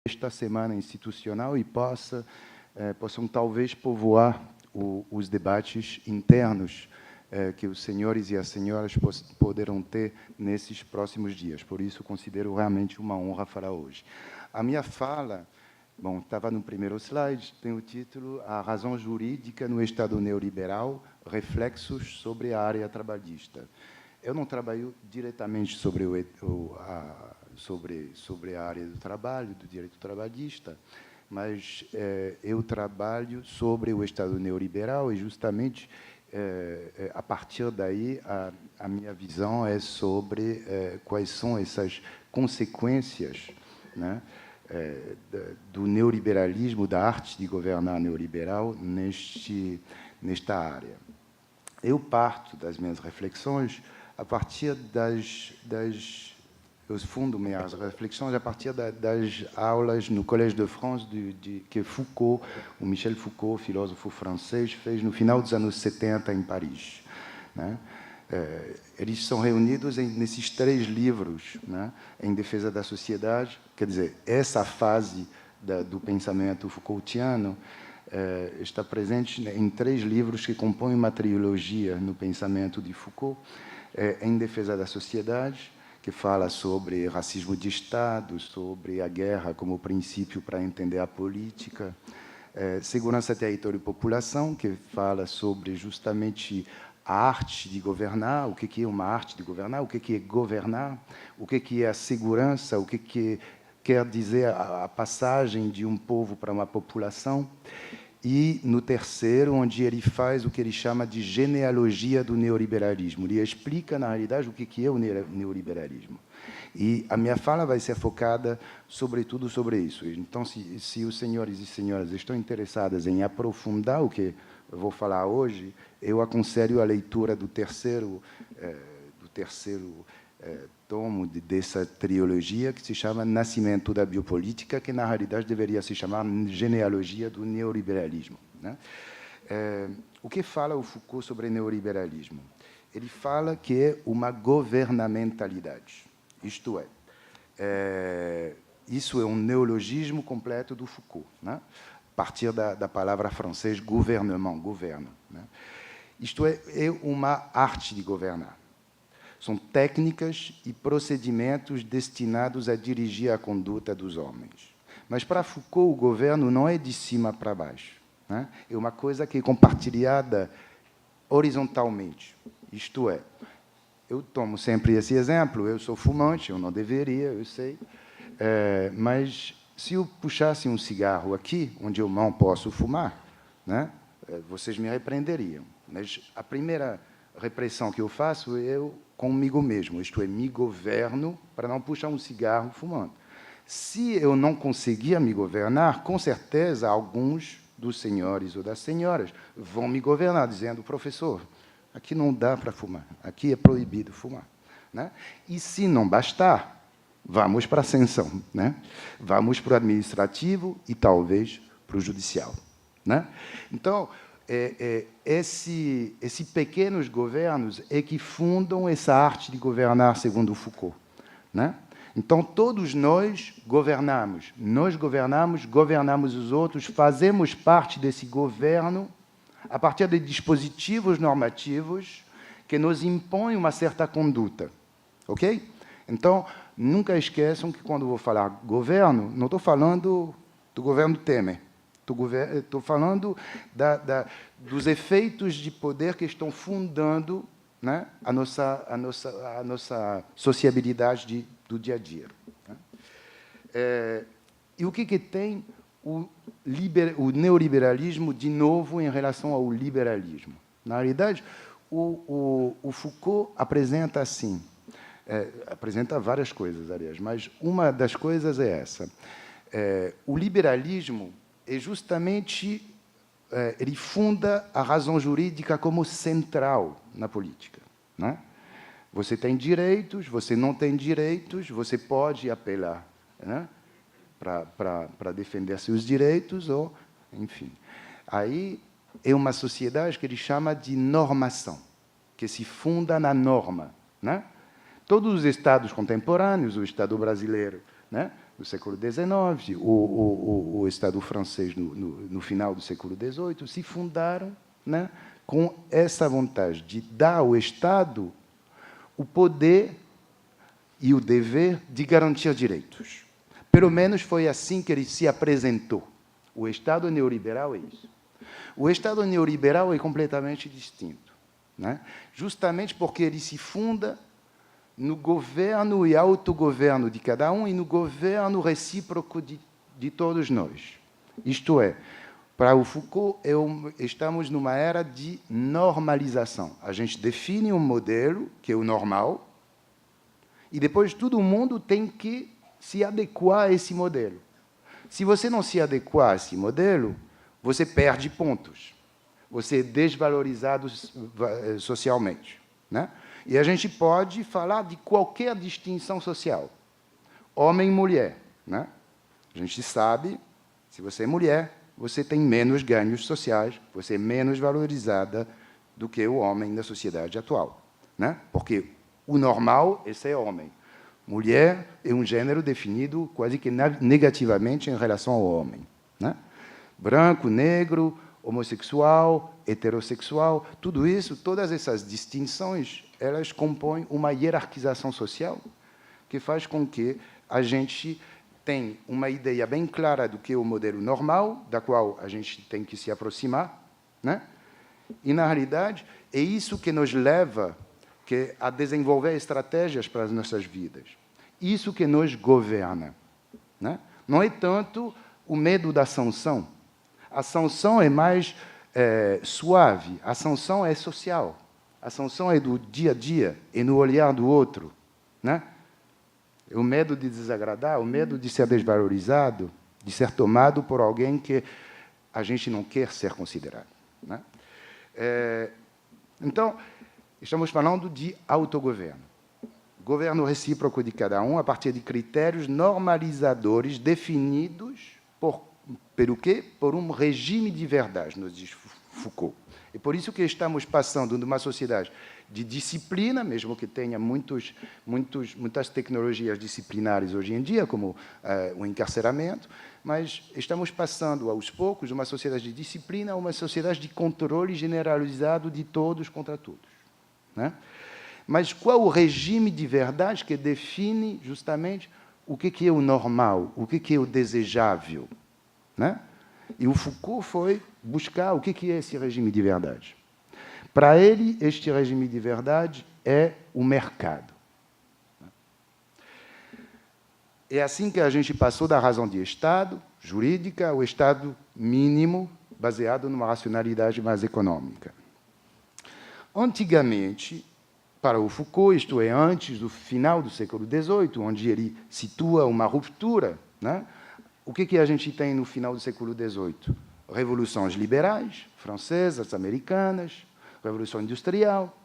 esta semana institucional e possam talvez povoar os debates internos que os senhores e as senhoras poderão ter nesses próximos dias. Por isso, considero realmente uma honra falar hoje. A minha fala, bom, estava no primeiro slide, tem o título A Razão Jurídica no Estado Neoliberal, Reflexos sobre a Área Trabalhista. Eu não trabalho diretamente sobre a área do trabalho, do direito trabalhista, mas eu trabalho sobre o Estado neoliberal e, justamente, a partir daí, a minha visão é sobre quais são essas consequências, né, do neoliberalismo, da arte de governar neoliberal nesta área. Eu parto das minhas reflexões a partir eu fundo minhas reflexões a partir das aulas no Collège de France que Foucault, o Michel Foucault, filósofo francês, fez no final dos anos 70 em Paris, né? Eles são reunidos nesses 3 livros, né? Em defesa da sociedade, quer dizer, essa fase do pensamento Foucaultiano está presente em 3 livros que compõem uma trilogia no pensamento de Foucault, em defesa da sociedade, que fala sobre racismo de Estado, sobre a guerra como princípio para entender a política, segurança, território e população, que fala sobre justamente a arte de governar, o que é uma arte de governar, o que é governar, o que é a segurança, o que quer dizer a passagem de um povo para uma população. E, no terceiro, onde ele faz o que ele chama de genealogia do neoliberalismo. Ele explica, na realidade, o que é o neoliberalismo. E a minha fala vai ser focada, sobretudo, sobre isso. Então, se os senhores e senhoras estão interessadas em aprofundar o que eu vou falar hoje, eu aconselho a leitura do terceiro tomo dessa trilogia, que se chama Nascimento da Biopolítica, que, na realidade, deveria se chamar Genealogia do Neoliberalismo, né? O que fala o Foucault sobre neoliberalismo? Ele fala que é uma governamentalidade. Isto isso é um neologismo completo do Foucault, né? A partir da palavra francesa gouvernement, governo, né? Isto é uma arte de governar. São técnicas e procedimentos destinados a dirigir a conduta dos homens. Mas, para Foucault, o governo não é de cima para baixo, né? É uma coisa que é compartilhada horizontalmente. Isto é, eu tomo sempre esse exemplo, eu sou fumante, eu não deveria, eu sei, mas se eu puxasse um cigarro aqui, onde eu não posso fumar, né, vocês me repreenderiam. Mas a primeira repressão que eu faço é eu comigo mesmo, isto é, me governo para não puxar um cigarro fumando. Se eu não conseguir me governar, com certeza alguns dos senhores ou das senhoras vão me governar, dizendo, professor, aqui não dá para fumar, aqui é proibido fumar, né? E se não bastar, vamos para a sanção, né? Vamos para o administrativo e talvez para o judicial, né? Então, esses pequenos governos é que fundam essa arte de governar, segundo Foucault, né? Então, todos nós governamos, governamos os outros, fazemos parte desse governo a partir de dispositivos normativos que nos impõem uma certa conduta, ok? Então, nunca esqueçam que, quando eu vou falar governo, não estou falando do governo Temer, estou falando dos efeitos de poder que estão fundando, né, a nossa sociabilidade do dia a dia, né? E o que tem o neoliberalismo, de novo, em relação ao liberalismo? Na realidade, o Foucault apresenta assim, apresenta várias coisas, aliás, mas uma das coisas é essa. O liberalismo é justamente, ele funda a razão jurídica como central na política, né? Você tem direitos, você não tem direitos, você pode apelar, né, para defender seus direitos, ou, enfim. Aí é uma sociedade que ele chama de normação, que se funda na norma, né? Todos os estados contemporâneos, o Estado brasileiro, né, no século XIX, o Estado francês no final do século XVIII, se fundaram, né, com essa vontade de dar ao Estado o poder e o dever de garantir direitos. Pelo menos foi assim que ele se apresentou. O Estado neoliberal é isso. O Estado neoliberal é completamente distinto, né? Justamente porque ele se funda no governo e autogoverno de cada um e no governo recíproco de todos nós. Isto é, para o Foucault, estamos numa era de normalização. A gente define um modelo, que é o normal, e depois todo mundo tem que se adequar a esse modelo. Se você não se adequar a esse modelo, você perde pontos. Você é desvalorizado socialmente, né? E a gente pode falar de qualquer distinção social. Homem e mulher, né? A gente sabe, se você é mulher, você tem menos ganhos sociais, você é menos valorizada do que o homem na sociedade atual, né? Porque o normal é ser homem. Mulher é um gênero definido quase que negativamente em relação ao homem, né? Branco, negro, homossexual, heterossexual, tudo isso, todas essas distinções, elas compõem uma hierarquização social que faz com que a gente tenha uma ideia bem clara do que é o modelo normal, da qual a gente tem que se aproximar, né? E, na realidade, é isso que nos leva a desenvolver estratégias para as nossas vidas. Isso que nos governa, né? Não é tanto o medo da sanção. A sanção é mais suave, a sanção é social, a sanção é do dia a dia, é no olhar do outro, né? É o medo de desagradar, o medo de ser desvalorizado, de ser tomado por alguém que a gente não quer ser considerado, né? Então, estamos falando de autogoverno. Governo recíproco de cada um a partir de critérios normalizadores definidos pelo quê? Por um regime de verdade, nos diz Foucault. É por isso que estamos passando de uma sociedade de disciplina, mesmo que tenha muitas tecnologias disciplinares hoje em dia, como o encarceramento, mas estamos passando, aos poucos, de uma sociedade de disciplina a uma sociedade de controle generalizado de todos contra todos, né? Mas qual o regime de verdade que define, justamente, o que é o normal, o que é o desejável, né? E o Foucault foi buscar o que é esse regime de verdade. Para ele, este regime de verdade é o mercado. É assim que a gente passou da razão de Estado, jurídica, ao Estado mínimo, baseado numa racionalidade mais econômica. Antigamente, para o Foucault, isto é, antes do final do século XVIII, onde ele situa uma ruptura, né? O que a gente tem no final do século XVIII? Revoluções liberais, francesas, americanas, Revolução Industrial,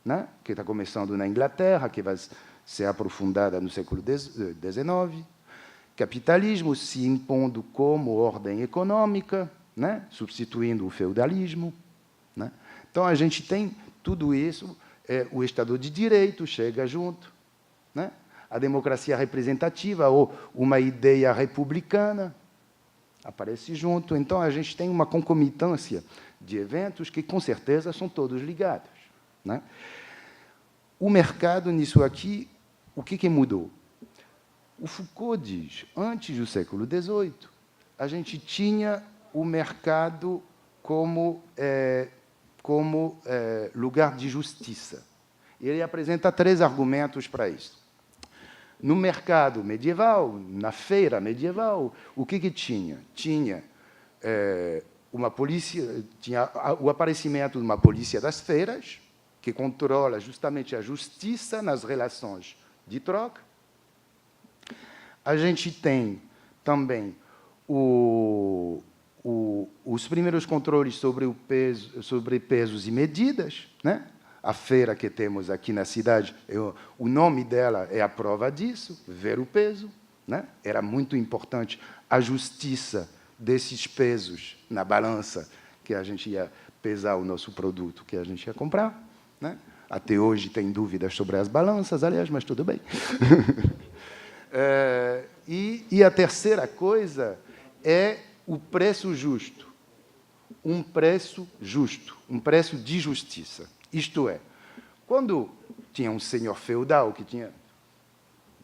né? Que está começando na Inglaterra, que vai ser aprofundada no século XIX, capitalismo se impondo como ordem econômica, né? Substituindo o feudalismo, né? Então, a gente tem tudo isso, o Estado de Direito chega junto, né? A democracia representativa, ou uma ideia republicana, aparece junto. Então, a gente tem uma concomitância de eventos que, com certeza, são todos ligados, né? O mercado, nisso aqui, o que mudou? O Foucault diz, antes do século XVIII, a gente tinha o mercado como lugar de justiça. Ele apresenta 3 argumentos para isso. No mercado medieval, na feira medieval, o que tinha? Tinha uma polícia, tinha o aparecimento de uma polícia das feiras, que controla justamente a justiça nas relações de troca. A gente tem também os primeiros controles sobre pesos e medidas, né? A feira que temos aqui na cidade, o nome dela é a prova disso, ver o peso, né? Era muito importante a justiça desses pesos na balança que a gente ia pesar o nosso produto que a gente ia comprar, né? Até hoje tem dúvidas sobre as balanças, aliás, mas tudo bem. E a terceira coisa é o preço justo. Um preço justo, um preço de justiça. Isto é, quando tinha um senhor feudal que tinha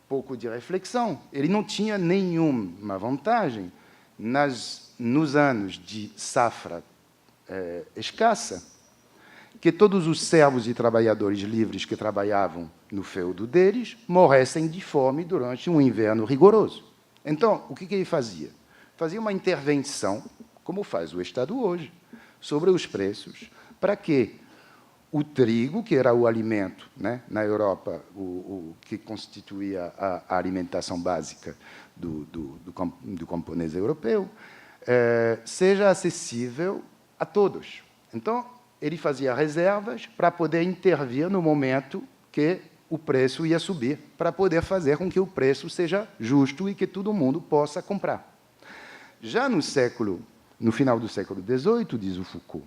pouco de reflexão, ele não tinha nenhuma vantagem nos anos de safra escassa, que todos os servos e trabalhadores livres que trabalhavam no feudo deles morressem de fome durante um inverno rigoroso. Então, o que ele fazia? Fazia uma intervenção, como faz o Estado hoje, sobre os preços, para que o trigo, que era o alimento, né, na Europa, o que constituía a alimentação básica do camponês europeu, seja acessível a todos. Então, ele fazia reservas para poder intervir no momento que o preço ia subir, para poder fazer com que o preço seja justo e que todo mundo possa comprar. Já no final do século XVIII, diz o Foucault,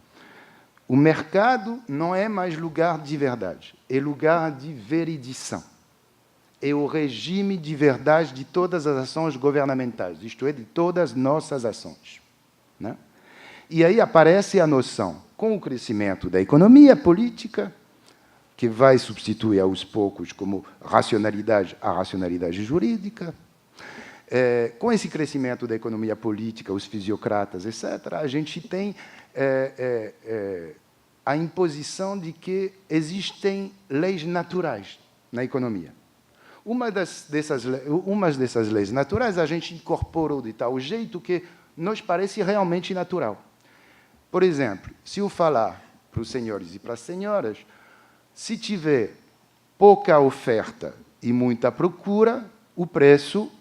o mercado não é mais lugar de verdade, é lugar de veridição. É o regime de verdade de todas as ações governamentais, isto é, de todas as nossas ações, né? E aí aparece a noção, com o crescimento da economia política, que vai substituir aos poucos como racionalidade a racionalidade jurídica, com esse crescimento da economia política, os fisiocratas, etc., a gente tem a imposição de que existem leis naturais na economia. Uma dessas leis naturais a gente incorporou de tal jeito que nos parece realmente natural. Por exemplo, se eu falar para os senhores e para as senhoras, se tiver pouca oferta e muita procura, o preço,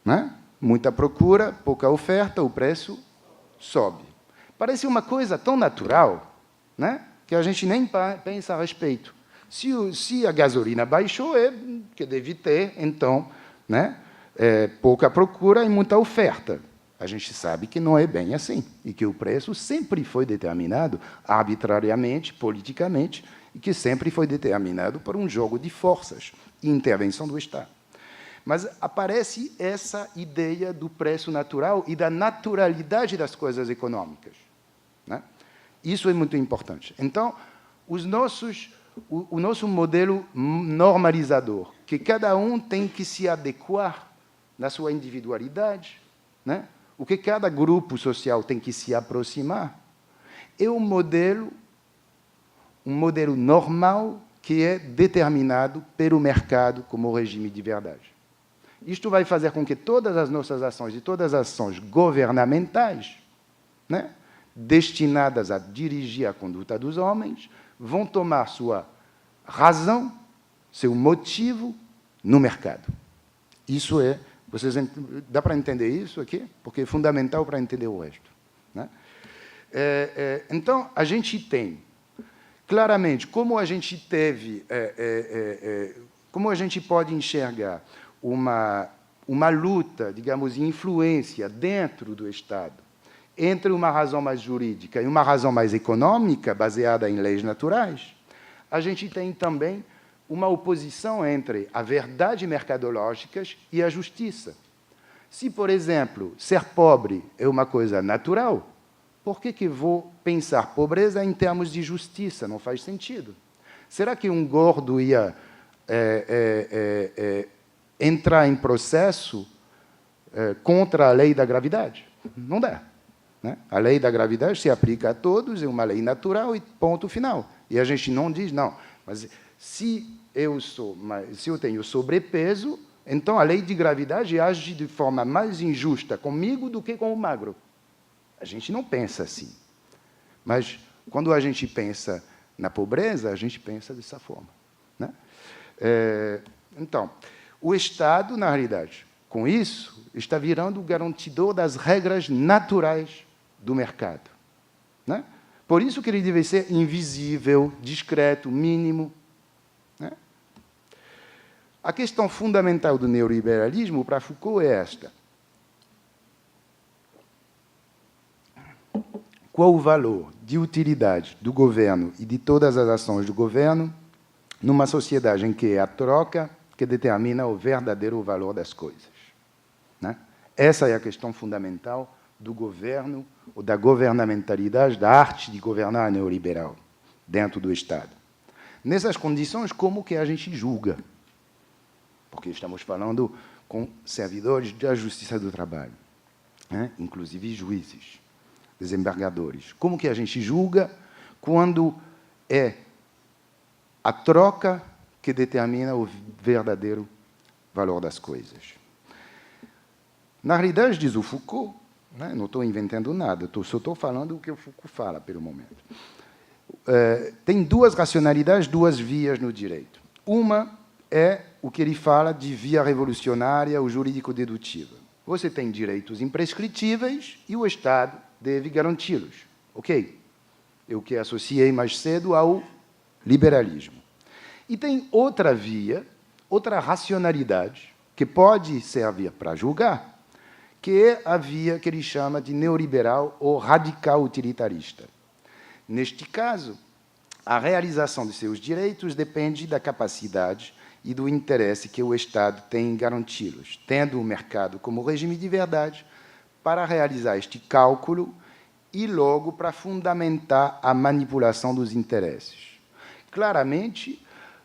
né? Muita procura, pouca oferta, o preço sobe. Parece uma coisa tão natural, né, que a gente nem pensa a respeito. Se a gasolina baixou, é que deve ter, então, né, pouca procura e muita oferta. A gente sabe que não é bem assim, e que o preço sempre foi determinado arbitrariamente, politicamente, e que sempre foi determinado por um jogo de forças e intervenção do Estado. Mas aparece essa ideia do preço natural e da naturalidade das coisas econômicas, né? Isso é muito importante. Então, o nosso modelo normalizador, que cada um tem que se adequar na sua individualidade, né? O que cada grupo social tem que se aproximar, é um modelo normal que é determinado pelo mercado como regime de verdade. Isto vai fazer com que todas as nossas ações e todas as ações governamentais, né, destinadas a dirigir a conduta dos homens, vão tomar sua razão, seu motivo no mercado. Isso é... dá para entender isso aqui? Porque é fundamental para entender o resto, né? Então, a gente tem, claramente, como a gente teve... como a gente pode enxergar uma luta, digamos, de influência dentro do Estado entre uma razão mais jurídica e uma razão mais econômica, baseada em leis naturais, a gente tem também uma oposição entre a verdade mercadológica e a justiça. Se, por exemplo, ser pobre é uma coisa natural, por que vou pensar pobreza em termos de justiça? Não faz sentido. Será que um gordo ia entrar em processo contra a lei da gravidade? Não dá, né? A lei da gravidade se aplica a todos, é uma lei natural e ponto final. E a gente não diz, não, mas se eu tenho sobrepeso, então a lei de gravidade age de forma mais injusta comigo do que com o magro. A gente não pensa assim. Mas, quando a gente pensa na pobreza, a gente pensa dessa forma, né? Então, o Estado, na realidade, com isso, está virando o garantidor das regras naturais do mercado, né? Por isso que ele deve ser invisível, discreto, mínimo, né? A questão fundamental do neoliberalismo, para Foucault, é esta. Qual o valor de utilidade do governo e de todas as ações do governo numa sociedade em que a troca, que determina o verdadeiro valor das coisas, né? Essa é a questão fundamental do governo, ou da governamentalidade, da arte de governar neoliberal dentro do Estado. Nessas condições, como que a gente julga? Porque estamos falando com servidores da Justiça do Trabalho, né? Inclusive juízes, desembargadores. Como que a gente julga quando é a troca que determina o verdadeiro valor das coisas? Na realidade, diz o Foucault, né? Não estou inventando nada, só estou falando o que o Foucault fala, pelo momento. Tem duas racionalidades, duas vias no direito. Uma é o que ele fala de via revolucionária ou jurídico-dedutiva. Você tem direitos imprescritíveis e o Estado deve garanti-los. Ok? Eu que associei mais cedo ao liberalismo. E tem outra via, outra racionalidade, que pode servir para julgar, que é a via que ele chama de neoliberal ou radical utilitarista. Neste caso, a realização de seus direitos depende da capacidade e do interesse que o Estado tem em garanti-los, tendo o mercado como regime de verdade para realizar este cálculo e, logo, para fundamentar a manipulação dos interesses. Claramente,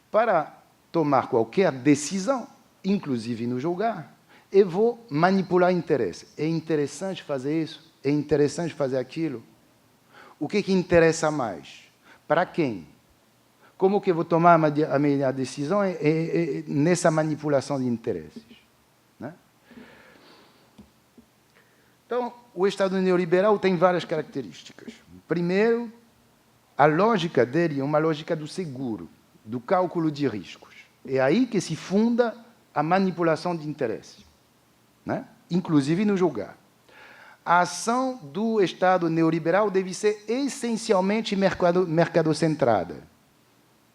para tomar qualquer decisão, inclusive no julgar, eu vou manipular interesse. É interessante fazer isso? É interessante fazer aquilo? O que interessa mais? Para quem? Como que eu vou tomar a minha decisão nessa manipulação de interesses, né? Então, o Estado neoliberal tem várias características. Primeiro, a lógica dele é uma lógica do seguro, do cálculo de riscos. É aí que se funda a manipulação de interesses, né? Inclusive no julgar. A ação do Estado neoliberal deve ser essencialmente mercadocentrada,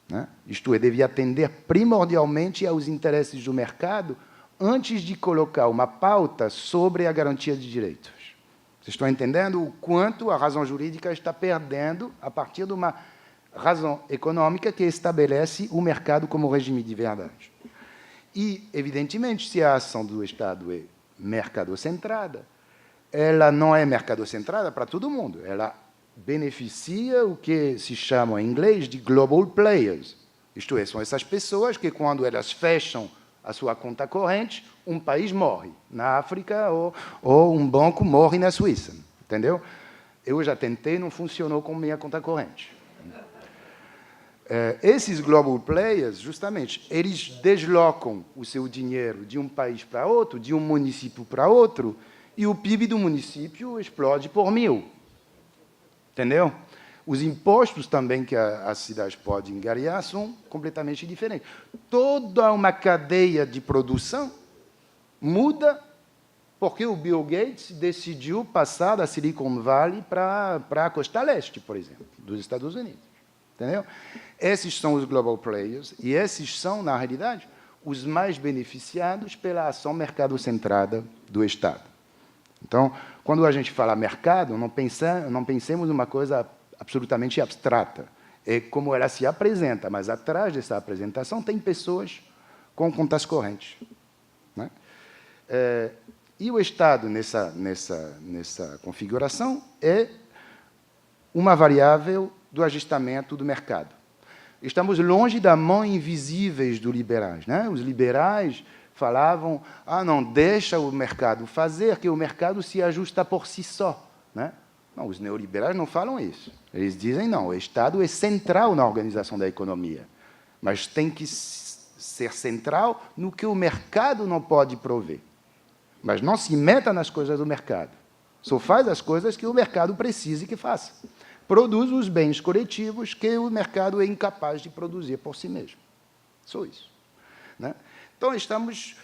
né? Isto é, deve atender primordialmente aos interesses do mercado antes de colocar uma pauta sobre a garantia de direitos. Vocês estão entendendo o quanto a razão jurídica está perdendo a partir de uma razão econômica que estabelece o mercado como regime de verdade. E, evidentemente, se a ação do Estado é mercadocentrada, ela não é mercadocentrada para todo mundo. Ela beneficia o que se chama em inglês de global players. Isto é, são essas pessoas que, quando elas fecham a sua conta corrente, um país morre na África ou um banco morre na Suíça. Entendeu? Eu já tentei, não funcionou com minha conta corrente. Esses global players, justamente, eles deslocam o seu dinheiro de um país para outro, de um município para outro, e o PIB do município explode por 1000. Entendeu? Os impostos também que a cidade pode angariar são completamente diferentes. Toda uma cadeia de produção muda porque o Bill Gates decidiu passar da Silicon Valley para a costa leste, por exemplo, dos Estados Unidos. Entendeu? Esses são os global players e esses são, na realidade, os mais beneficiados pela ação mercadocentrada do Estado. Então, quando a gente fala mercado, não pensemos numa coisa absolutamente abstrata. É como ela se apresenta, mas atrás dessa apresentação tem pessoas com contas correntes, né? E o Estado, nessa configuração, é uma variável do ajustamento do mercado. Estamos longe da mão invisíveis dos liberais, né? Os liberais falavam, não, deixa o mercado fazer, que o mercado se ajusta por si só, né? Não, os neoliberais não falam isso. Eles dizem, não, o Estado é central na organização da economia, mas tem que ser central no que o mercado não pode prover. Mas não se meta nas coisas do mercado. Só faz as coisas que o mercado precise que faça. Produz os bens coletivos que o mercado é incapaz de produzir por si mesmo. Só isso, né? Então, estamos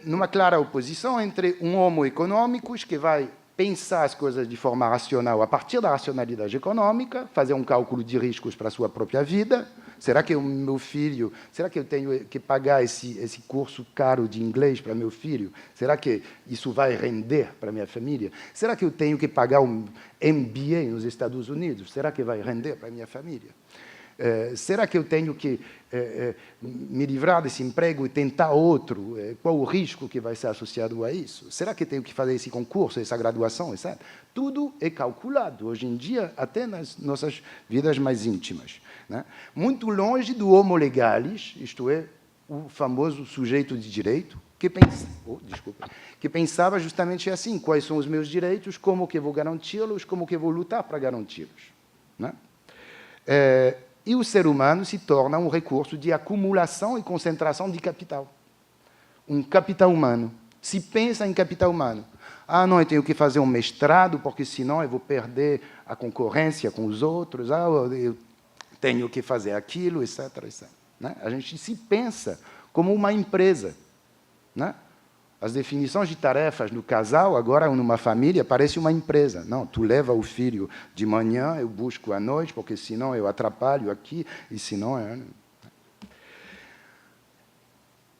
numa clara oposição entre um homo econômicus que vai pensar as coisas de forma racional a partir da racionalidade econômica, fazer um cálculo de riscos para a sua própria vida. Será que o meu filho, será que eu tenho que pagar esse curso caro de inglês para meu filho? Será que isso vai render para minha família? Será que eu tenho que pagar um MBA nos Estados Unidos? Será que vai render para minha família? Será que eu tenho que me livrar desse emprego e tentar outro? Qual o risco que vai ser associado a isso? Será que eu tenho que fazer esse concurso, essa graduação, etc.? Tudo é calculado, hoje em dia, até nas nossas vidas mais íntimas, né? Muito longe do homo legalis, isto é, o famoso sujeito de direito, que pensava justamente assim: quais são os meus direitos, como que vou garanti-los, como que vou lutar para garanti-los, né? E o ser humano se torna um recurso de acumulação e concentração de capital. Um capital humano. Se pensa em capital humano. Ah, não, eu tenho que fazer um mestrado, porque senão eu vou perder a concorrência com os outros. Ah, eu tenho que fazer aquilo, etc., etc., né? A gente se pensa como uma empresa, né? As definições de tarefas no casal, agora numa família, parece uma empresa. Não, tu leva o filho de manhã, eu busco à noite, porque senão eu atrapalho aqui, e senão...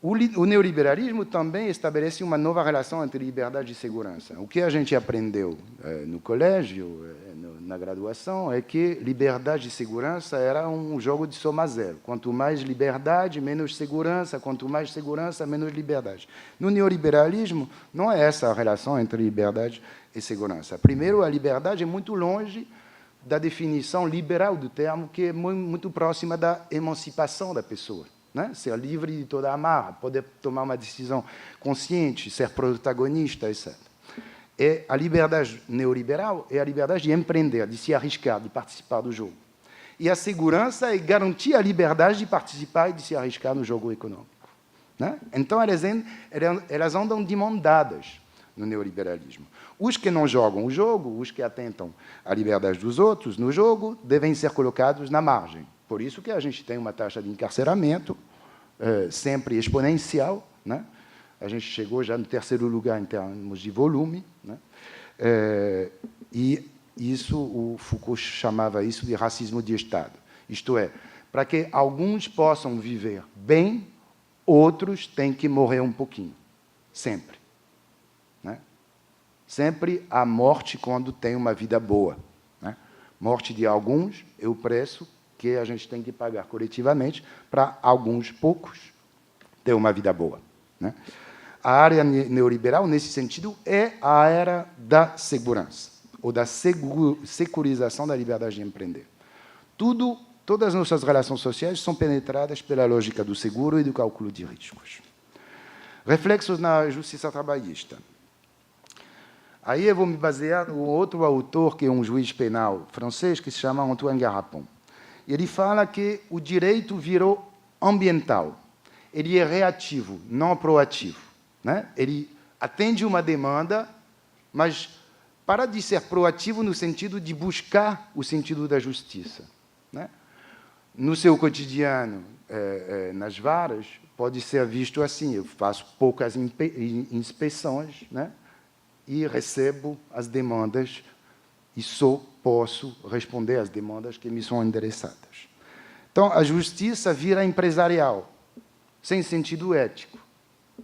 O neoliberalismo também estabelece uma nova relação entre liberdade e segurança. O que a gente aprendeu no colégio, na graduação, é que liberdade e segurança era um jogo de soma zero. Quanto mais liberdade, menos segurança. Quanto mais segurança, menos liberdade. No neoliberalismo, não é essa a relação entre liberdade e segurança. Primeiro, a liberdade é muito longe da definição liberal do termo, que é muito próxima da emancipação da pessoa, né? Ser livre de toda a amarra, poder tomar uma decisão consciente, ser protagonista, etc. E a liberdade neoliberal é a liberdade de empreender, de se arriscar, de participar do jogo. E a segurança é garantir a liberdade de participar e de se arriscar no jogo econômico, né? Então, elas andam de mão dadas no neoliberalismo. Os que não jogam o jogo, os que atentam à liberdade dos outros no jogo, devem ser colocados na margem. Por isso que a gente tem uma taxa de encarceramento sempre exponencial, né? A gente chegou já no terceiro lugar em termos de volume, né? E isso, o Foucault chamava isso de racismo de Estado. Isto é, para que alguns possam viver bem, outros têm que morrer um pouquinho, sempre, né? Sempre há morte quando tem uma vida boa, né? Morte de alguns é o preço que a gente tem que pagar coletivamente para alguns poucos ter uma vida boa, né? A área neoliberal, nesse sentido, é a era da segurança, ou da securização da liberdade de empreender. Todas as nossas relações sociais são penetradas pela lógica do seguro e do cálculo de riscos. Reflexos na justiça trabalhista. Aí eu vou me basear no outro autor, que é um juiz penal francês, que se chama Antoine Garapon. Ele fala que o direito virou ambiental. Ele é reativo, não proativo, né? Ele atende uma demanda, mas para de ser proativo no sentido de buscar o sentido da justiça, né? No seu cotidiano, nas varas, pode ser visto assim: eu faço poucas inspeções, né? E recebo as demandas e só posso responder às demandas que me são endereçadas. Então, a justiça vira empresarial, sem sentido ético,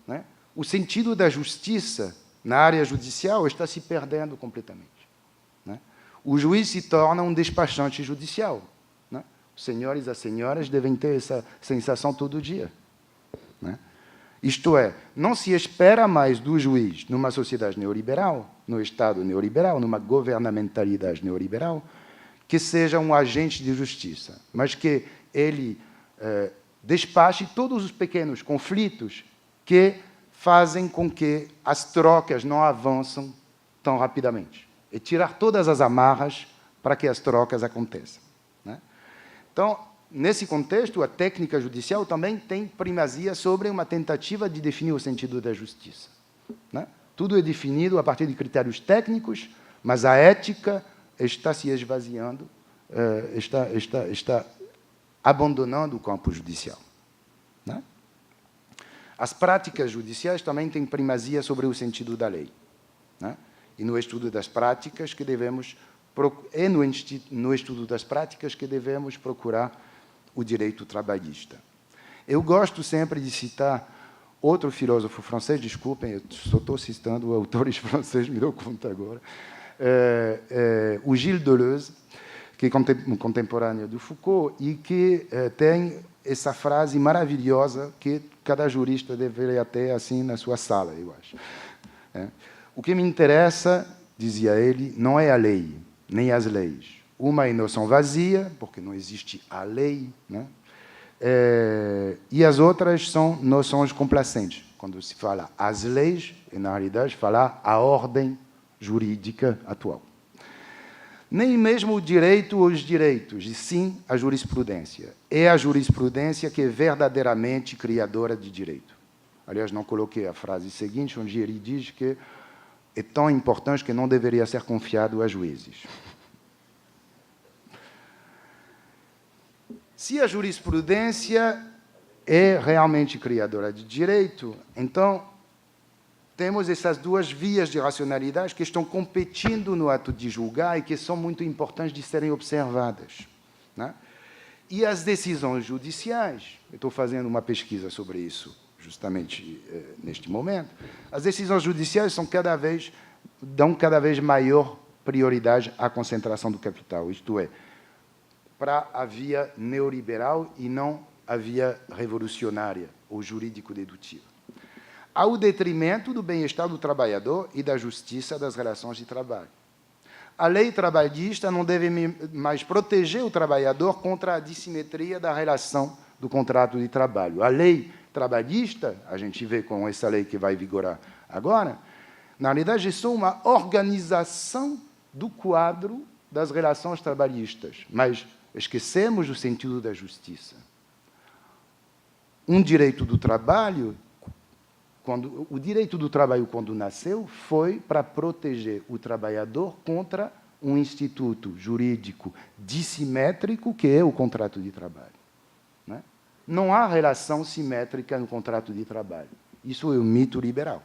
né? O sentido da justiça na área judicial está se perdendo completamente, né? O juiz se torna um despachante judicial, né? Os senhores e as senhoras devem ter essa sensação todo dia, né? Isto é, não se espera mais do juiz, numa sociedade neoliberal, no Estado neoliberal, numa governamentalidade neoliberal, que seja um agente de justiça, mas que ele despache todos os pequenos conflitos que fazem com que as trocas não avançam tão rapidamente. E tirar todas as amarras para que as trocas aconteçam, né? Então, nesse contexto, a técnica judicial também tem primazia sobre uma tentativa de definir o sentido da justiça, né? Tudo é definido a partir de critérios técnicos, mas a ética está se esvaziando, está abandonando o campo judicial, né? As práticas judiciais também têm primazia sobre o sentido da lei, né? E no estudo das práticas que devemos no estudo das práticas que devemos procurar o direito trabalhista. Eu gosto sempre de citar outro filósofo francês, desculpem, eu só estou citando autores franceses, me dou conta agora, o Gilles Deleuze, que é contemporâneo do Foucault e que tem essa frase maravilhosa que cada jurista deveria ter assim na sua sala, eu acho. O que me interessa, dizia ele, não é a lei, nem as leis. Uma é noção vazia, porque não existe a lei, né? E as outras são noções complacentes. Quando se fala as leis, e na realidade fala a ordem jurídica atual. Nem mesmo o direito ou os direitos, e sim a jurisprudência. É a jurisprudência que é verdadeiramente criadora de direito. Aliás, não coloquei a frase seguinte, onde ele diz que é tão importante que não deveria ser confiado a juízes. Se a jurisprudência é realmente criadora de direito, então temos essas duas vias de racionalidade que estão competindo no ato de julgar e que são muito importantes de serem observadas, né? E as decisões judiciais, eu estou fazendo uma pesquisa sobre isso, justamente neste momento, as decisões judiciais dão cada vez maior prioridade à concentração do capital, isto é, para a via neoliberal e não a via revolucionária ou jurídico-dedutiva, ao detrimento do bem-estar do trabalhador e da justiça das relações de trabalho. A lei trabalhista não deve mais proteger o trabalhador contra a dissimetria da relação do contrato de trabalho. A lei trabalhista, a gente vê com essa lei que vai vigorar agora, na realidade é só uma organização do quadro das relações trabalhistas, mas esquecemos o sentido da justiça. Um direito do trabalho, o direito do trabalho, quando nasceu, foi para proteger o trabalhador contra um instituto jurídico dissimétrico, que é o contrato de trabalho, né? Não há relação simétrica no contrato de trabalho. Isso é um mito liberal.